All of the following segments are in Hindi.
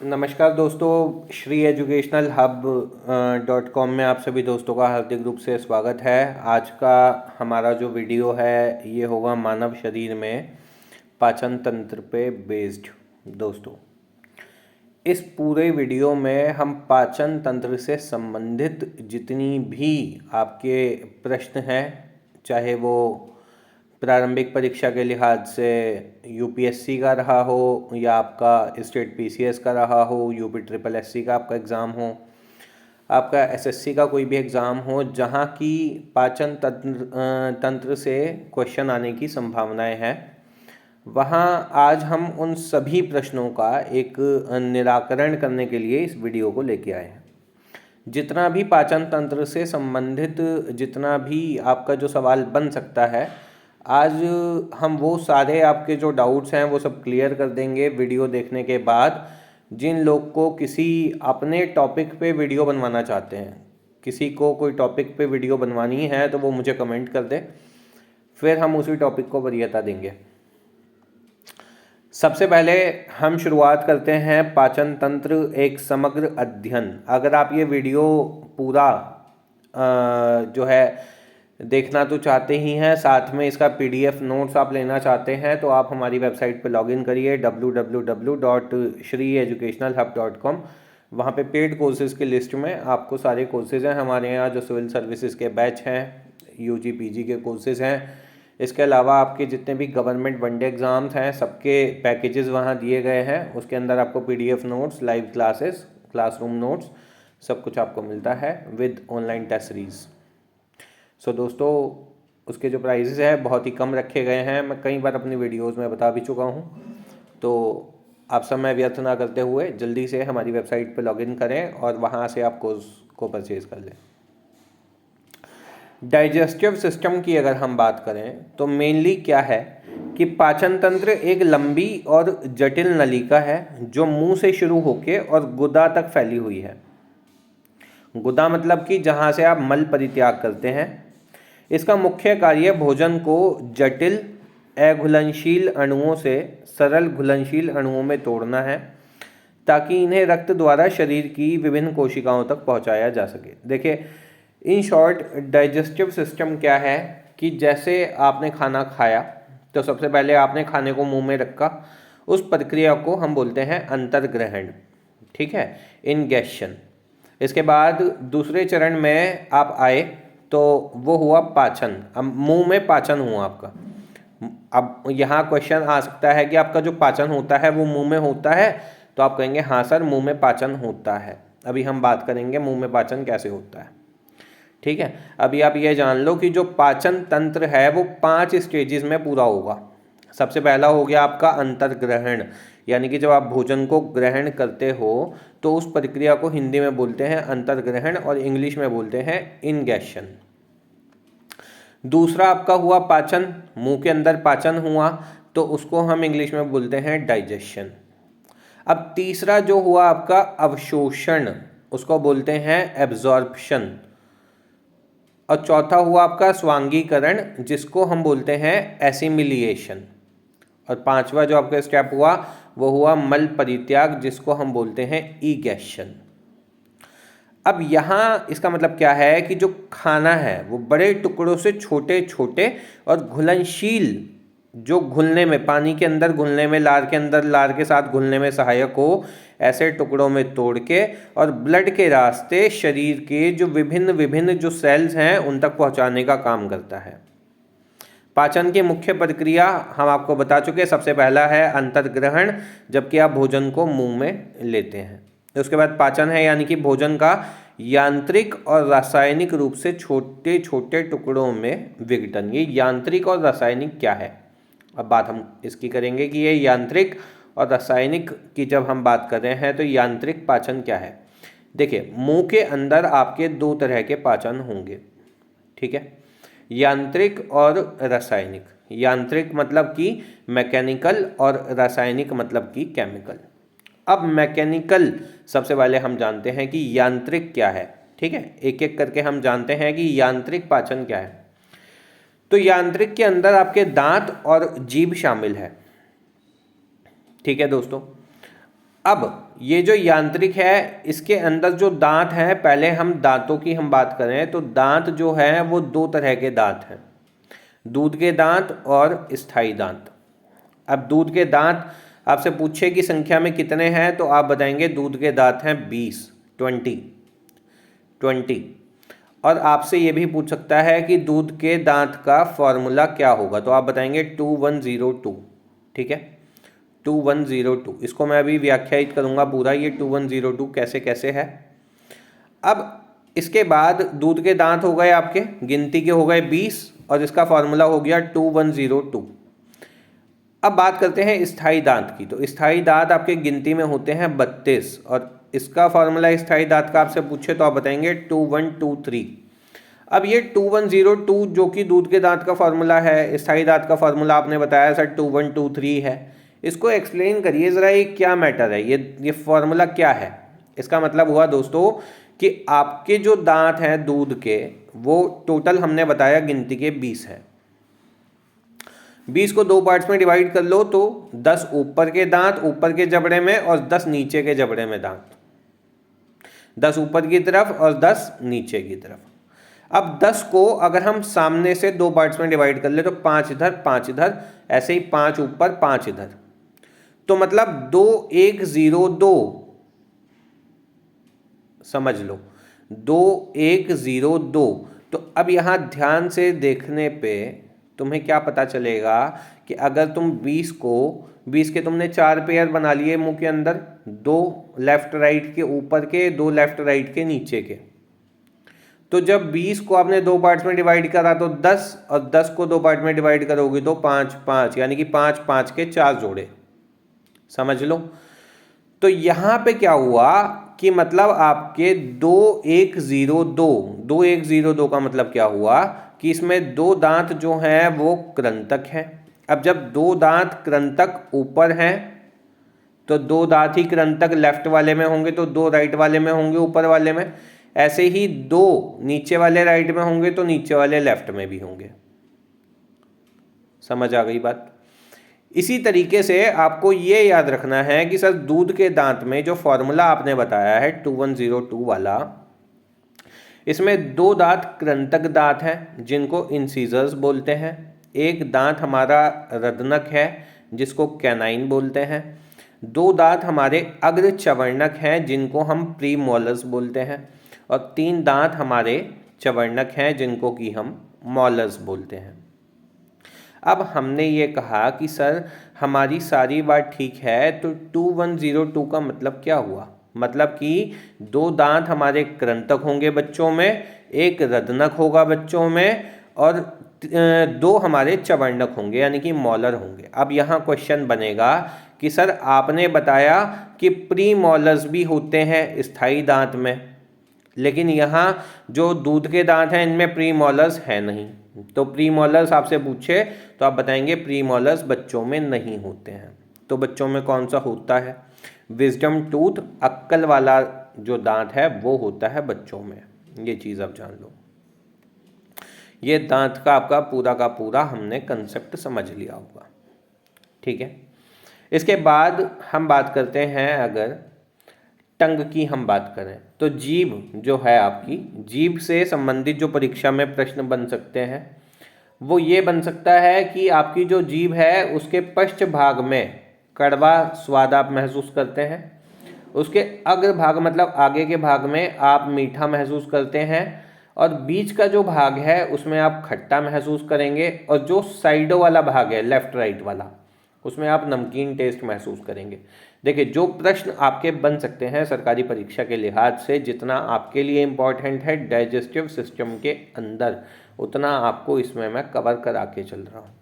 नमस्कार दोस्तों, श्री एजुकेशनल हब .com में आप सभी दोस्तों का हार्दिक रूप से स्वागत है। आज का हमारा जो वीडियो है ये होगा मानव शरीर में पाचन तंत्र पे बेस्ड। दोस्तों, इस पूरे वीडियो में हम पाचन तंत्र से संबंधित जितनी भी आपके प्रश्न हैं, चाहे वो प्रारंभिक परीक्षा के लिहाज से यूपीएससी का रहा हो या आपका स्टेट पीसीएस का रहा हो, यूपी ट्रिपल एससी का आपका एग्ज़ाम हो, आपका एसएससी का कोई भी एग्ज़ाम हो जहाँ की पाचन तंत्र से क्वेश्चन आने की संभावनाएं हैं, वहाँ आज हम उन सभी प्रश्नों का एक निराकरण करने के लिए इस वीडियो को लेके आए हैं। जितना भी पाचन तंत्र से संबंधित जितना भी आपका जो सवाल बन सकता है, आज हम वो सारे आपके जो डाउट्स हैं वो सब क्लियर कर देंगे वीडियो देखने के बाद। जिन लोग को किसी अपने टॉपिक पे वीडियो बनवाना चाहते हैं, किसी को कोई टॉपिक पे वीडियो बनवानी है तो वो मुझे कमेंट कर दे, फिर हम उसी टॉपिक को वरीयता देंगे। सबसे पहले हम शुरुआत करते हैं पाचन तंत्र एक समग्र अध्ययन। अगर आप ये वीडियो पूरा जो है देखना तो चाहते ही हैं, साथ में इसका पीडीएफ नोट्स आप लेना चाहते हैं, तो आप हमारी वेबसाइट पर लॉगिन करिए www.shrieducationalhub.com। वहाँ पे पेड कोर्सेज़ की लिस्ट में आपको सारे कोर्सेज़ हैं हमारे यहाँ, जो सिविल सर्विसेज के बैच हैं, यूजी पीजी के कोर्सेज़ हैं। इसके अलावा आपके जितने भी गवर्नमेंट वनडे एग्ज़ाम्स हैं सबके पैकेजेस वहाँ दिए गए हैं। उसके अंदर आपको PDF notes, live classes, classroom notes, सब कुछ आपको मिलता है विद ऑनलाइन टेस्ट सीरीज़। सो दोस्तों, उसके जो प्राइजेज़ हैं बहुत ही कम रखे गए हैं। मैं कई बार अपनी वीडियोज़ में बता भी चुका हूँ, तो आप समय व्यर्थ ना करते हुए जल्दी से हमारी वेबसाइट पर लॉगिन करें और वहाँ से आप कोर्स को परचेज़ कर लें। डाइजेस्टिव सिस्टम की अगर हम बात करें तो मेनली क्या है कि पाचन तंत्र एक लंबी और जटिल नलिका है जो मुंह से शुरू होकर और गुदा तक फैली हुई है। गुदा मतलब कि जहाँ से आप मल परित्याग करते हैं। इसका मुख्य कार्य भोजन को जटिल अघुलनशील अणुओं से सरल घुलनशील अणुओं में तोड़ना है, ताकि इन्हें रक्त द्वारा शरीर की विभिन्न कोशिकाओं तक पहुंचाया जा सके। देखिए, इन शॉर्ट डाइजेस्टिव सिस्टम क्या है कि जैसे आपने खाना खाया तो सबसे पहले आपने खाने को मुंह में रखा, उस प्रक्रिया को हम बोलते हैं अंतर्ग्रहण, ठीक है, इनगेशन। इसके बाद दूसरे चरण में आप आए तो वो हुआ पाचन। अब मुंह में पाचन हुआ आपका। अब यहाँ क्वेश्चन आ सकता है कि आपका जो पाचन होता है वो मुंह में होता है, तो आप कहेंगे हाँ सर, मुंह में पाचन होता है। अभी हम बात करेंगे मुंह में पाचन कैसे होता है, ठीक है। अभी आप ये जान लो कि जो पाचन तंत्र है वो 5 स्टेजेस में पूरा होगा। सबसे पहला हो गया आपका अंतर्ग्रहण, यानी कि जब आप भोजन को ग्रहण करते हो तो उस प्रक्रिया को हिंदी में बोलते हैं अंतर्ग्रहण और इंग्लिश में बोलते हैं इनगेशन। दूसरा आपका हुआ पाचन, मुंह के अंदर पाचन हुआ तो उसको हम इंग्लिश में बोलते हैं डाइजेशन। अब तीसरा जो हुआ आपका अवशोषण, उसको बोलते हैं एब्जॉर्प्शन। और चौथा हुआ आपका स्वांगीकरण, जिसको हम बोलते हैं एसिमिलिएशन। और पांचवा जो आपका स्टेप हुआ वो हुआ मल परित्याग, जिसको हम बोलते हैं ईगेशन। अब यहाँ इसका मतलब क्या है कि जो खाना है वो बड़े टुकड़ों से छोटे छोटे और घुलनशील, जो घुलने में, पानी के अंदर घुलने में, लार के अंदर लार के साथ घुलने में सहायक हो, ऐसे टुकड़ों में तोड़ के और ब्लड के रास्ते शरीर के जो विभिन्न विभिन्न जो सेल्स हैं उन तक पहुंचाने का काम करता है। पाचन की मुख्य प्रक्रिया हम आपको बता चुके। सबसे पहला है अंतर्ग्रहण, जबकि आप भोजन को मुंह में लेते हैं। उसके बाद पाचन है, यानी कि भोजन का यांत्रिक और रासायनिक रूप से छोटे छोटे टुकड़ों में विघटन। ये यांत्रिक और रासायनिक क्या है, अब बात हम इसकी करेंगे कि ये यांत्रिक और रासायनिक की जब हम बात कर रहे हैं तो यांत्रिक पाचन क्या है। देखिए, मुंह के अंदर आपके 2 तरह के पाचन होंगे, ठीक है, यांत्रिक और रासायनिक। यांत्रिक मतलब कि मैकेनिकल और रासायनिक मतलब कि केमिकल। अब मैकेनिकल सबसे पहले हम जानते हैं कि यांत्रिक क्या है, ठीक है, एक एक करके हम जानते हैं कि यांत्रिक पाचन क्या है। तो यांत्रिक के अंदर आपके दांत और जीभ शामिल है, ठीक है दोस्तों। अब ये जो यांत्रिक है इसके अंदर जो दांत हैं, पहले हम दांतों की हम बात करें तो दांत जो है वो दो तरह के दांत हैं, दूध के दांत और स्थायी दांत। अब दूध के दांत आपसे पूछे कि संख्या में कितने हैं तो आप बताएंगे दूध के दांत हैं 20, 20। और आपसे ये भी पूछ सकता है कि दूध के दांत का फॉर्मूला क्या होगा तो आप बताएंगे 2102। ठीक है, 2102। इसको मैं अभी व्याख्यायित करूंगा पूरा, ये 2102 कैसे कैसे है। अब इसके बाद दूध के दांत हो गए आपके, गिनती के हो गए 20 और इसका फॉर्मूला हो गया 2102। अब बात करते हैं स्थायी दांत की। तो स्थायी दांत आपके गिनती में होते हैं 32 और इसका फॉर्मूला स्थायी दांत का आपसे पूछे तो आप बताएंगे 2123। अब ये 2102 जो कि दूध के दांत का फॉर्मूला है, स्थायी दांत का फॉर्मूला आपने बताया सर 2123 है, इसको एक्सप्लेन करिए ज़रा, ये क्या मैटर है, ये फॉर्मूला क्या है। इसका मतलब हुआ दोस्तों कि आपके जो दांत हैं दूध के वो टोटल हमने बताया गिनती के 20 हैं। 20 को दो पार्ट्स में डिवाइड कर लो तो 10 ऊपर के दांत ऊपर के जबड़े में और 10 नीचे के जबड़े में दांत, 10 ऊपर की तरफ और 10 नीचे की तरफ। अब 10 को अगर हम सामने से दो पार्ट्स में डिवाइड कर ले तो 5 इधर 5 इधर, ऐसे ही 5 ऊपर 5 इधर, तो मतलब 2102 समझ लो, 2102। तो अब यहाँ ध्यान से देखने पे तुम्हें क्या पता चलेगा कि अगर तुम 20 के तुमने 4 पेयर बना लिए मुंह के अंदर, 2 लेफ्ट राइट के ऊपर के, 2 लेफ्ट राइट के नीचे के, तो जब 20 को आपने दो पार्ट्स में डिवाइड करा तो 10 और 10 को दो पार्ट में डिवाइड करोगे तो 5 5, यानी कि 5 5 के 4 जोड़े, समझ लो। तो यहाँ पे क्या हुआ कि मतलब आपके 2102 का मतलब क्या हुआ कि इसमें दो दांत जो हैं वो कृंतक हैं। अब जब दो दांत कृंतक ऊपर हैं तो दो दांत ही कृंतक लेफ्ट वाले में होंगे तो दो राइट वाले में होंगे ऊपर वाले में, ऐसे ही दो नीचे वाले राइट में होंगे तो नीचे वाले लेफ्ट में भी होंगे। समझ आ गई बात। इसी तरीके से आपको ये याद रखना है कि सर दूध के दांत में जो फॉर्मूला आपने बताया है 2102 वाला, इसमें दो दांत कृंतक दांत हैं जिनको इंसीजर्स बोलते हैं, एक दांत हमारा रदनक है जिसको कैनाइन बोलते हैं, दो दांत हमारे अग्र चवर्णक हैं जिनको हम प्रीमोलर्स बोलते हैं, और 3 दांत हमारे चवर्णक हैं जिनको कि हम मोलर्स बोलते हैं। अब हमने ये कहा कि सर हमारी सारी बात ठीक है, तो 2102 का मतलब क्या हुआ, मतलब कि दो दांत हमारे कृंतक होंगे बच्चों में, एक रदनक होगा बच्चों में, और दो हमारे चवर्णक होंगे यानी कि मोलर होंगे। अब यहाँ क्वेश्चन बनेगा कि सर आपने बताया कि प्री मोलर्स भी होते हैं स्थायी दांत में, लेकिन यहाँ जो दूध के दांत हैं इनमें प्री मोलर्स है नहीं, तो प्री मोलर्स आपसे पूछे तो आप बताएंगे प्री मोलर्स बच्चों में नहीं होते हैं। तो बच्चों में कौन सा होता है, विजडम टूथ, अक्कल वाला जो दांत है वो होता है बच्चों में। ये चीज़ आप जान लो। ये दांत का आपका पूरा हमने कंसेप्ट समझ लिया होगा, ठीक है। इसके बाद हम बात करते हैं, अगर टंग की हम बात करें तो जीभ जो है आपकी, जीभ से संबंधित जो परीक्षा में प्रश्न बन सकते हैं वो ये बन सकता है कि आपकी जो जीभ है उसके पश्च भाग में कड़वा स्वाद आप महसूस करते हैं, उसके अग्र भाग मतलब आगे के भाग में आप मीठा महसूस करते हैं, और बीच का जो भाग है उसमें आप खट्टा महसूस करेंगे, और जो साइडों वाला भाग है लेफ्ट राइट वाला उसमें आप नमकीन टेस्ट महसूस करेंगे। देखिए जो प्रश्न आपके बन सकते हैं सरकारी परीक्षा के लिहाज से, जितना आपके लिए इम्पॉर्टेंट है डाइजेस्टिव सिस्टम के अंदर, उतना आपको इसमें मैं कवर करा के चल रहा हूँ।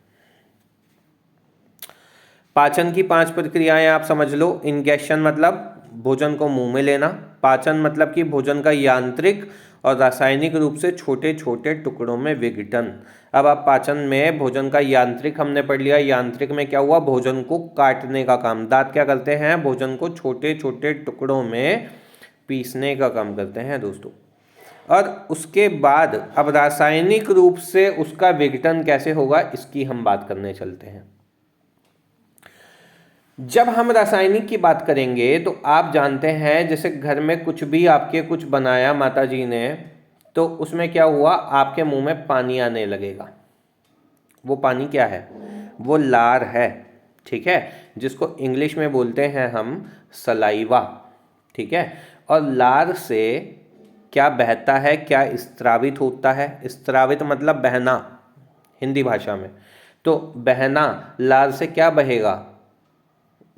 पाचन की 5 प्रक्रियाएं आप समझ लो। इंगेशन मतलब भोजन को मुंह में लेना, पाचन मतलब कि भोजन का यांत्रिक और रासायनिक रूप से छोटे छोटे टुकड़ों में विघटन। अब आप पाचन में भोजन का यांत्रिक हमने पढ़ लिया, यांत्रिक में क्या हुआ, भोजन को काटने का काम। दांत क्या करते हैं, भोजन को छोटे छोटे टुकड़ों में पीसने का काम करते हैं दोस्तों। और उसके बाद अब रासायनिक रूप से उसका विघटन कैसे होगा इसकी हम बात करने चलते हैं। जब हम रासायनिक की बात करेंगे तो आप जानते हैं जैसे घर में कुछ भी आपके कुछ बनाया माता जी ने, तो उसमें क्या हुआ, आपके मुंह में पानी आने लगेगा। वो पानी क्या है, वो लार है, ठीक है, जिसको इंग्लिश में बोलते हैं हम सलाइवा, ठीक है। और लार से क्या बहता है, क्या स्त्रावित होता है, स्त्रावित मतलब बहना हिंदी भाषा में, तो बहना, लार से क्या बहेगा,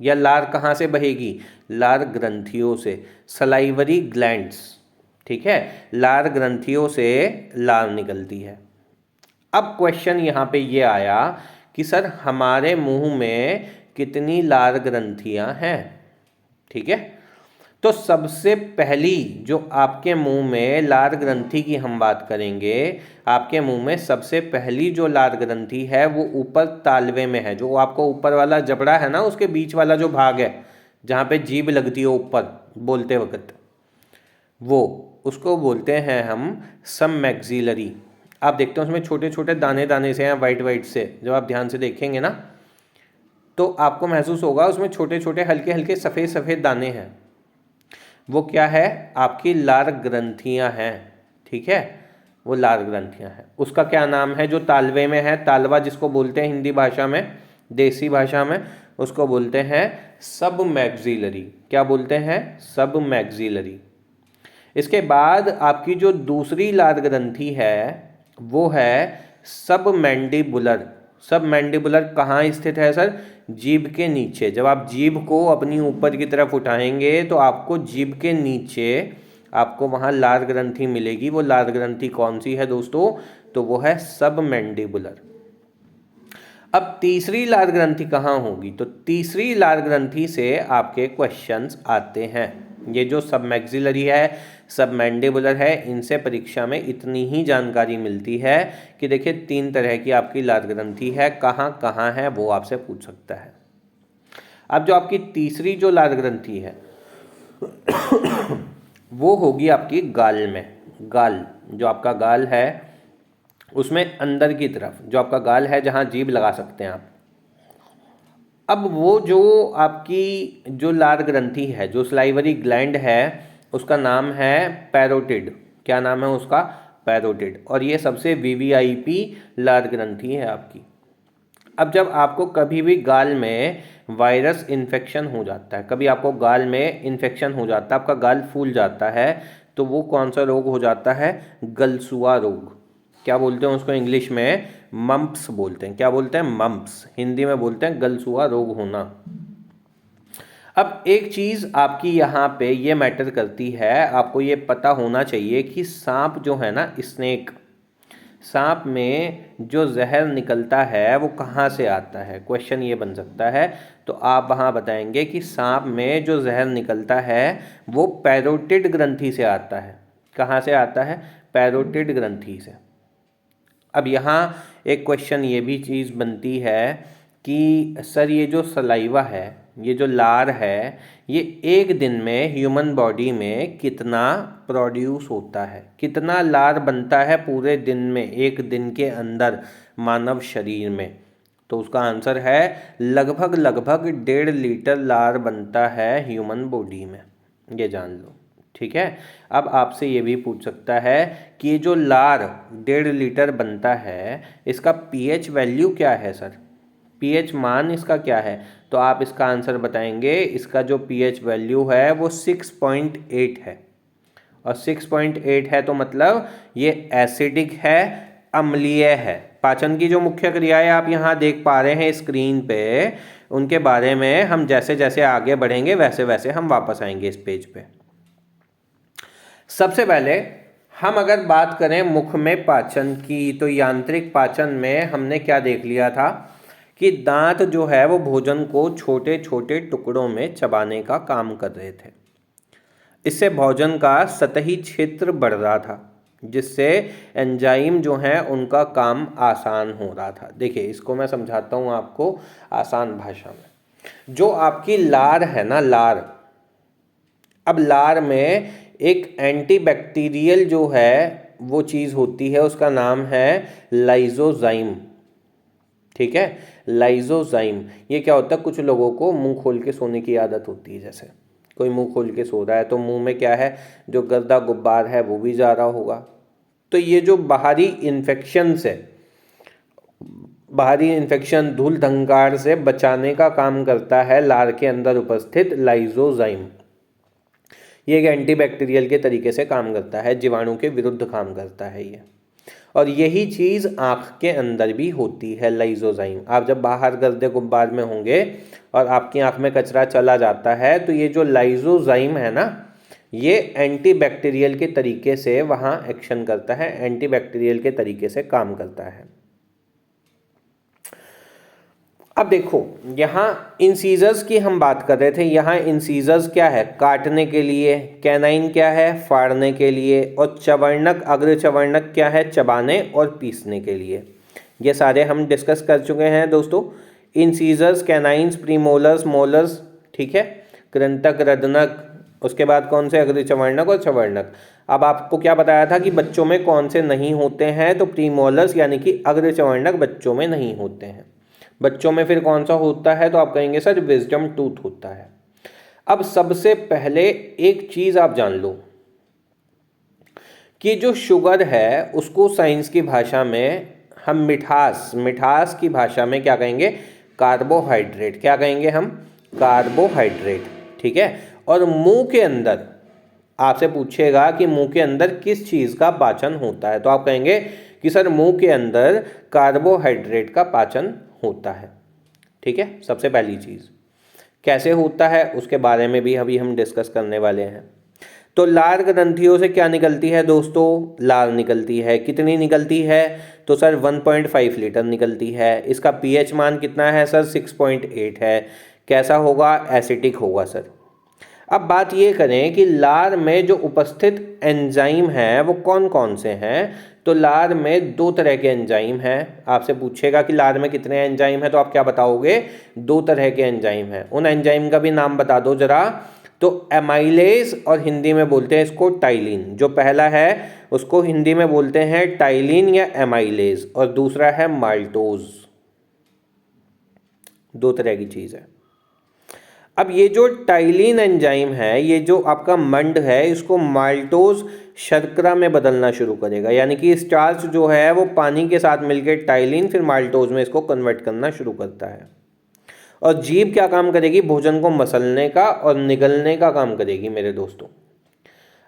या लार कहाँ से बहेगी, लार ग्रंथियों से, सलाइवरी ग्लैंड्स, ठीक है, लार ग्रंथियों से लार निकलती है। अब क्वेश्चन यहाँ पे ये आया कि सर हमारे मुंह में कितनी लार ग्रंथियाँ हैं, ठीक है। तो सबसे पहली जो आपके मुंह में लार ग्रंथि की हम बात करेंगे, आपके मुंह में सबसे पहली जो लार ग्रंथि है वो ऊपर तालवे में है, जो आपको ऊपर वाला जबड़ा है ना, उसके बीच वाला जो भाग है जहाँ पे जीभ लगती है ऊपर बोलते वक्त, वो उसको बोलते हैं हम सब मैक्सिलरी। आप देखते हो उसमें छोटे छोटे दाने दाने से हैं, वाइट वाइट से, जब आप ध्यान से देखेंगे ना तो आपको महसूस होगा उसमें छोटे छोटे हल्के हल्के सफ़ेद सफ़ेद दाने हैं, वो क्या है, आपकी लार ग्रंथियां हैं, ठीक है, वो लार ग्रंथियां हैं। उसका क्या नाम है जो तालवे में है, तालवा जिसको बोलते हैं हिंदी भाषा में, देसी भाषा में उसको बोलते हैं सब मैक्सिलरी। क्या बोलते हैं, सब मैक्सिलरी। इसके बाद आपकी जो दूसरी लार ग्रंथि है वो है सब मैंडिबुलर। सब मैंडिबुलर कहाँ स्थित है सर, जीभ के नीचे। जब आप जीभ को अपनी ऊपर की तरफ उठाएंगे तो आपको जीभ के नीचे आपको वहाँ लार ग्रंथि मिलेगी। वो लार ग्रंथि कौन सी है दोस्तों, तो वो है सब मैंडिबुलर। अब तीसरी लार ग्रंथि कहाँ होगी, तो तीसरी लार ग्रंथि से आपके क्वेश्चंस आते हैं। ये जो सब मैक्सिलरी है, सब मैंडिबुलर है, इनसे परीक्षा में इतनी ही जानकारी मिलती है कि देखिए 3 तरह की आपकी लार ग्रंथि है, कहाँ कहाँ है वो आपसे पूछ सकता है। अब जो आपकी तीसरी जो लार ग्रंथि है वो होगी आपकी गाल में। गाल, जो आपका गाल है उसमें अंदर की तरफ जो आपका गाल है जहाँ जीभ लगा सकते हैं आप। अब वो जो आपकी जो लार ग्रंथि है, जो स्लाइवरी ग्लैंड है, उसका नाम है पैरोटिड। क्या नाम है उसका, पैरोटिड। और ये सबसे वीवीआईपी लार ग्रंथि है आपकी। अब जब आपको कभी भी गाल में वायरस इन्फेक्शन हो जाता है, कभी आपको गाल में इन्फेक्शन हो जाता है, आपका गाल फूल जाता है, तो वो कौन सा रोग हो जाता है, गलसुआ रोग। क्या बोलते हैं उसको इंग्लिश में, मम्प्स बोलते हैं। क्या बोलते हैं, मम्प्स। हिंदी में बोलते हैं गलसुआ रोग होना। अब एक चीज़ आपकी यहाँ पे ये मैटर करती है, आपको ये पता होना चाहिए कि सांप जो है ना, स्नेक, सांप में जो जहर निकलता है वो कहाँ से आता है, क्वेश्चन ये बन सकता है। तो आप वहाँ बताएंगे कि सांप में जो जहर निकलता है वो पैरोटिड ग्रंथि से आता है। कहाँ से आता है, पैरोटिड ग्रंथि से। अब यहाँ एक क्वेश्चन ये भी चीज़ बनती है कि सर ये जो सलाइवा है, ये जो लार है, ये एक दिन में ह्यूमन बॉडी में कितना प्रोड्यूस होता है, कितना लार बनता है पूरे दिन में, एक दिन के अंदर मानव शरीर में। तो उसका आंसर है लगभग लगभग 1.5 लीटर लार बनता है ह्यूमन बॉडी में, ये जान लो, ठीक है। अब आपसे ये भी पूछ सकता है कि ये जो लार 1.5 लीटर बनता है, इसका पीएच वैल्यू क्या है सर, पीएच मान इसका क्या है, तो आप इसका आंसर बताएंगे, इसका जो पीएच वैल्यू है वो 6.8 है। और 6.8 है तो मतलब ये एसिडिक है, अम्लीय है। पाचन की जो मुख्य क्रियाएं आप यहाँ देख पा रहे हैं स्क्रीन पे, उनके बारे में हम जैसे जैसे आगे बढ़ेंगे वैसे वैसे हम वापस आएंगे इस पेज पे। सबसे पहले हम अगर बात करें मुख में पाचन की, तो यांत्रिक पाचन में हमने क्या देख लिया था कि दांत जो है वो भोजन को छोटे छोटे टुकड़ों में चबाने का काम कर रहे थे। इससे भोजन का सतही क्षेत्र बढ़ रहा था, जिससे एंजाइम जो हैं उनका काम आसान हो रहा था। देखिए इसको मैं समझाता हूँ आपको आसान भाषा में। जो आपकी लार है ना, लार, अब लार में एक एंटीबैक्टीरियल जो है वो चीज़ होती है, उसका नाम है लाइजोजाइम। ठीक है। लाइजोजाइम ये क्या होता है, कुछ लोगों को मुंह खोल के सोने की आदत होती है, जैसे कोई मुंह खोल के सो रहा है तो मुंह में क्या है, जो गर्दा गुब्बार है वो भी जा रहा होगा। तो ये जो बाहरी इन्फेक्शन से, बाहरी इन्फेक्शन धूल धंकार से बचाने का काम करता है लार के अंदर उपस्थित लाइजोजाइम। ये एक एंटीबैक्टीरियल के तरीके से काम करता है, जीवाणु के विरुद्ध काम करता है ये। और यही चीज़ आँख के अंदर भी होती है, लाइजोजाइम। आप जब बाहर गर्दे गुब्बार में होंगे और आपकी आँख में कचरा चला जाता है तो ये जो लाइजोजाइम है ना, ये एंटीबैक्टीरियल के तरीके से वहाँ एक्शन करता है, एंटीबैक्टीरियल के तरीके से काम करता है। अब देखो यहाँ इंसीजर्स की हम बात कर रहे थे, यहाँ इंसीजर्स क्या है, काटने के लिए, कैनाइन क्या है, फाड़ने के लिए, और चवर्णक अग्रचवर्णक क्या है, चबाने और पीसने के लिए। ये सारे हम डिस्कस कर चुके हैं दोस्तों। इंसीजर्स, कैनाइन्स, प्रीमोलर्स, मोलर्स, ठीक है, कृंतक, रदनक, उसके बाद कौन से, अग्रचवर्णक और चवर्णक। अब आपको क्या बताया था कि बच्चों में कौन से नहीं होते हैं, तो प्रीमोलर्स यानी कि अग्रचवर्णक बच्चों में नहीं होते हैं। बच्चों में फिर कौन सा होता है, तो आप कहेंगे सर विजडम टूथ होता है। अब सबसे पहले एक चीज़ आप जान लो कि जो शुगर है उसको साइंस की भाषा में हम मिठास की भाषा में क्या कहेंगे, कार्बोहाइड्रेट। क्या कहेंगे हम, कार्बोहाइड्रेट, ठीक है। और मुंह के अंदर आपसे पूछेगा कि मुंह के अंदर किस चीज़ का पाचन होता है, तो आप कहेंगे कि सर मुंह के अंदर कार्बोहाइड्रेट का पाचन होता है, ठीक है। सबसे पहली चीज़ कैसे होता है उसके बारे में भी अभी हम डिस्कस करने वाले हैं। तो लार ग्रंथियों से क्या निकलती है दोस्तों, लार निकलती है। कितनी निकलती है, तो सर 1.5 लीटर निकलती है। इसका पीएच मान कितना है सर, 6.8 है। कैसा होगा, एसिडिक होगा सर। अब बात ये करें कि लार में जो उपस्थित एंजाइम हैं वो कौन कौन से हैं, तो लार में 2 तरह के एंजाइम हैं। आपसे पूछेगा कि लार में कितने एंजाइम हैं, तो आप क्या बताओगे, 2 तरह के एंजाइम हैं। उन एंजाइम का भी नाम बता दो जरा। तो एमाइलेज, और हिंदी में बोलते हैं इसको टाइलिन। जो पहला है उसको हिंदी में बोलते हैं टाइलिन या एमाइलेज, और दूसरा है माल्टोज। 2 तरह की चीज़ है। अब ये जो टाइलिन एंजाइम है, ये जो आपका मंड है, इसको माल्टोज शर्करा में बदलना शुरू करेगा। यानी कि स्टार्च जो है वो पानी के साथ मिलकर टाइलिन फिर माल्टोज में इसको कन्वर्ट करना शुरू करता है। और जीभ क्या काम करेगी, भोजन को मसलने का और निगलने का काम करेगी मेरे दोस्तों।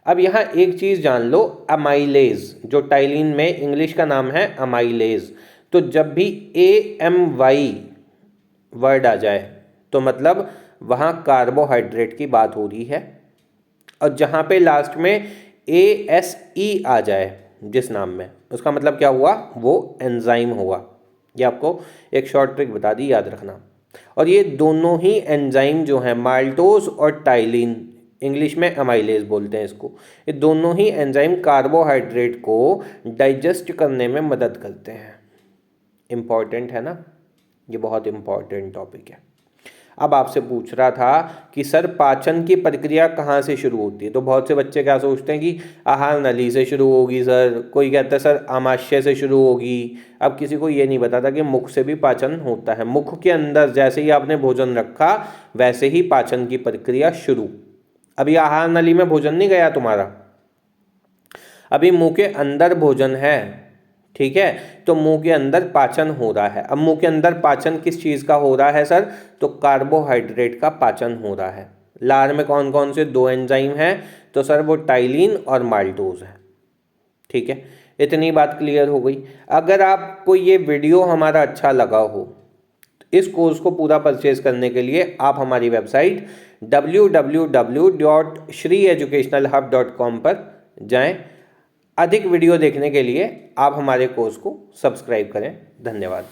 अब यहाँ एक चीज़ जान लो, अमाइलेज, जो टाइलिन में इंग्लिश का नाम है अमाइलेज। तो जब भी AMY वर्ड आ जाए तो मतलब वहाँ कार्बोहाइड्रेट की बात हो रही है। और जहाँ पे लास्ट में ASE आ जाए जिस नाम में, उसका मतलब क्या हुआ, वो एंजाइम हुआ। ये आपको एक शॉर्ट ट्रिक बता दी, याद रखना। और ये दोनों ही एंजाइम जो हैं, माल्टोज और टाइलिन, इंग्लिश में अमाइलेज बोलते हैं इसको, ये दोनों ही एंजाइम कार्बोहाइड्रेट को डाइजेस्ट करने में मदद करते हैं। इम्पॉर्टेंट है ना, ये बहुत इम्पॉर्टेंट टॉपिक है। अब आपसे पूछ रहा था कि सर पाचन की प्रक्रिया कहाँ से शुरू होती है, तो बहुत से बच्चे क्या सोचते हैं कि आहार नली से शुरू होगी सर, कोई कहता है सर आमाशय से शुरू होगी। अब किसी को ये नहीं बताता कि मुख से भी पाचन होता है। मुख के अंदर जैसे ही आपने भोजन रखा वैसे ही पाचन की प्रक्रिया शुरू। अभी आहार नली में भोजन नहीं गया तुम्हारा, अभी मुँह के अंदर भोजन है, ठीक है। तो मुंह के अंदर पाचन हो रहा है। अब मुंह के अंदर पाचन किस चीज़ का हो रहा है सर, तो कार्बोहाइड्रेट का पाचन हो रहा है। लार में कौन कौन से 2 एंजाइम हैं, तो सर वो टाइलिन और माल्टोज है, ठीक है। इतनी बात क्लियर हो गई। अगर आपको ये वीडियो हमारा अच्छा लगा हो, इस कोर्स को पूरा परचेज करने के लिए आप हमारी वेबसाइट www.shrieeducationalhub.com पर जाएं। अधिक वीडियो देखने के लिए आप हमारे कोर्स को सब्सक्राइब करें। धन्यवाद।